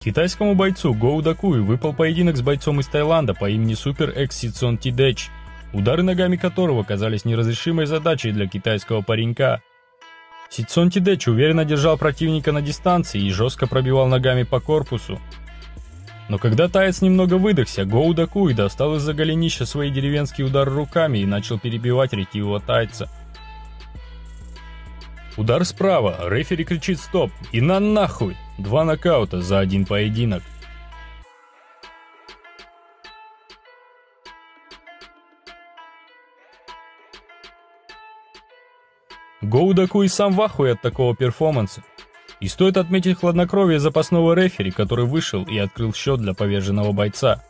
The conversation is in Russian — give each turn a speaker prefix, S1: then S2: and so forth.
S1: Китайскому бойцу Гоу Дакуи выпал поединок с бойцом из Таиланда по имени Супер Экс Ситсон Тидэч, удары ногами которого казались неразрешимой задачей для китайского паренька. Ситсон Тидэч уверенно держал противника на дистанции и жестко пробивал ногами по корпусу. Но когда таец немного выдохся, Гоу Дакуи достал из-за голенища свои деревенские удары руками и начал перебивать ретивого тайца. Удар справа, рефери кричит «стоп» и «на нахуй!» 2 нокаута за 1 поединок. Гоу Дакуи сам в ахуе от такого перформанса. И стоит отметить хладнокровие запасного рефери, который вышел и открыл счет для поверженного бойца.